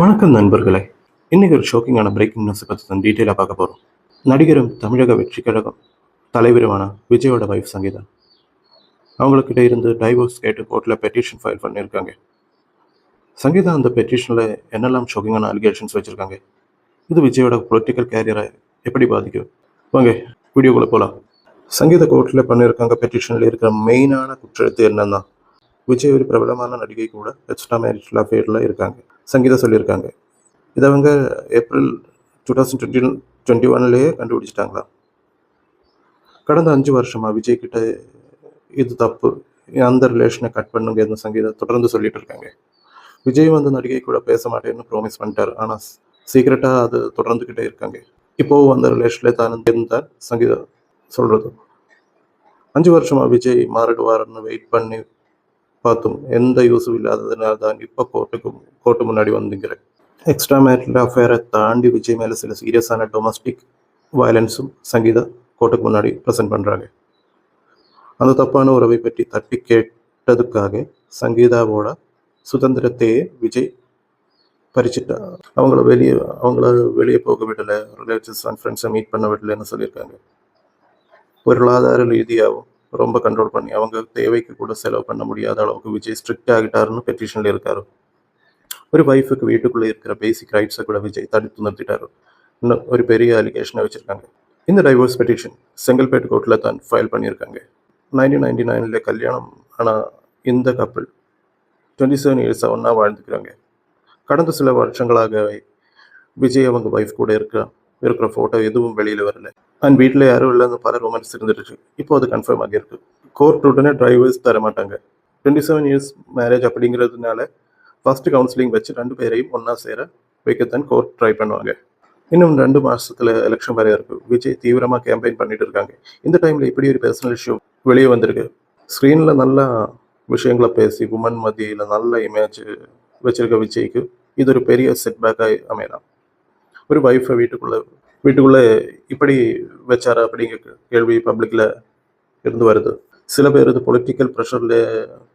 வணக்கம் நண்பர்களே. இன்னைக்கு ஒரு ஷாக்கிங்கான பிரேக்கிங் நியூஸை பற்றி தான் டீட்டெயிலாக பார்க்க போகிறோம். நடிகரும் தமிழக வெற்றி கழகம் தலைவருமான விஜயோட வைஃப் சங்கீதா அவங்கக்கிட்ட இருந்து டைவோர்ஸ் கேட்டு கோர்ட்டில் பெட்டிஷன் ஃபைல் பண்ணியிருக்காங்க. சங்கீதா அந்த பெட்டிஷனில் என்னெல்லாம் ஷாக்கிங்கான அலிகேஷன்ஸ் வச்சுருக்காங்க, இது விஜயோட பொலிட்டிக்கல் கேரியரை எப்படி பாதிக்கும், வாங்க வீடியோக்குள்ளே போகலாம். சங்கீதா கோர்ட்டில் பண்ணியிருக்காங்க பெட்டிஷனில் இருக்கிற மெயினான குற்றத்து என்னன்னா, விஜய் ஒரு பிரபலமான நடிகை கூட எக்ஸ்ட்ரா மேரிட்டல் அஃபேரில் இருக்காங்க சங்கீதா சொல்லியிருக்காங்க. இதை அவங்க ஏப்ரல் 2021 கண்டுபிடிச்சிட்டாங்களா. கடந்த 5 வருஷமா விஜய் கிட்ட இது தப்பு, அந்த ரிலேஷனை கட் பண்ணுங்க சங்கீதா தொடர்ந்து சொல்லிட்டு இருக்காங்க. விஜய் வந்து நடிகை கூட பேச மாட்டேன்னு ப்ராமிஸ் பண்ணிட்டார், ஆனால் சீக்கிரட்டாக அது தொடர்ந்துக்கிட்டே இருக்காங்க. இப்போவும் அந்த ரிலேஷனில் தான் இருந்தார் சங்கீதா சொல்கிறது. 5 வருஷமா விஜய் மாறிடுவார்னு வெயிட் பண்ணி பார்த்தும் எந்த யூஸும் இல்லாததுனால தான் இப்போ கோர்ட்டு முன்னாடி வந்துங்கிறேன். எக்ஸ்ட்ரா மேரிட்டல் அஃபேரை தாண்டி விஜய் மேலே சில சீரியஸான டொமஸ்டிக் வயலன்ஸும் சங்கீதா கோர்ட்டுக்கு முன்னாடி ப்ரெசென்ட் பண்ணுறாங்க. அந்த தப்பான உறவை பற்றி தட்டி கேட்டதுக்காக சங்கீதாவோட சுதந்திரத்தையே விஜய் பறிச்சுட்டா. அவங்கள வெளியே போக விடலை, ரிலேட்டிவ்ஸ் அண்ட் ஃப்ரெண்ட்ஸை மீட் பண்ண விடலைன்னு சொல்லியிருக்காங்க. பொருளாதார ரீதியாகவும் ரொம்ப கண்ட்ரோல் பண்ணி அவங்க தேவைக்கு கூட செலவு பண்ண முடியாத அளவுக்கு விஜய் ஸ்ட்ரிக்ட் ஆகிட்டாருன்னு பெட்டிஷனில் இருக்காரு. ஒரு வைஃபுக்கு வீட்டுக்குள்ளே இருக்கிற பேசிக் ரைட்ஸை கூட விஜய் தடுத்து நிறுத்திட்டாரு. இன்னும் ஒரு பெரிய அலிகேஷனை வச்சுருக்காங்க. இந்த டைவோர்ஸ் பெட்டிஷன் செங்கல்பேட்டு கோர்ட்டில் தான் ஃபைல் பண்ணியிருக்காங்க. 1999 கல்யாணம். ஆனால் இந்த கப்பல் 27 இயர்ஸாக ஒன்றா வாழ்ந்துக்கிறாங்க. கடந்த சில வருஷங்களாகவே விஜய் அவங்க ஒய்ஃப் கூட இருக்கிற ஃபோட்டோ எதுவும் வெளியில் வரல. அண்ட் வீட்டில் யாரும் இல்லைன்னு பல ரொமான்ஸ் இருந்துட்டு இப்போ அது கன்ஃபார்ம் ஆகியிருக்கு. கோர்ட் உடனே டைவர்ஸ் தர மாட்டாங்க. 27 இயர்ஸ் மேரேஜ் அப்படிங்கிறதுனால ஃபர்ஸ்ட் கவுன்சிலிங் வச்சு 2 பேரையும் ஒன்றா சேர வைக்கத்தான் கோர்ட் ட்ரை பண்ணுவாங்க. இன்னும் 2 மாதத்தில் எலெக்ஷன் வரைய இருக்கு. விஜய் தீவிரமாக கேம்பெயின் பண்ணிட்டு இருக்காங்க. இந்த டைமில் இப்படி ஒரு பர்சனல் இஷ்யூ வெளியே வந்திருக்கு. ஸ்க்ரீனில் நல்ல விஷயங்களை பேசி உமன் மத்தியில் நல்ல இமேஜ் வச்சிருக்க விஜய்க்கு இது ஒரு பெரிய செட்பேக்காக அமையலாம். ஒரு வைஃபை வீட்டுக்குள்ளே இப்படி வச்சாரா அப்படிங்கிற கேள்வி பப்ளிக்கில் இருந்து வருது. சில பேர் இது பொலிட்டிக்கல்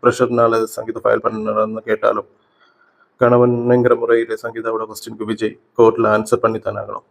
ப்ரெஷர்னால சங்கீதா ஃபைல் பண்ணணும்னு கேட்டாலும் கணவன்ங்கிற முறையில் சங்கீதாவோட கொஸ்டினுக்கு விஜய் கோர்ட்டில் ஆன்சர் பண்ணி தானே ஆகணும்.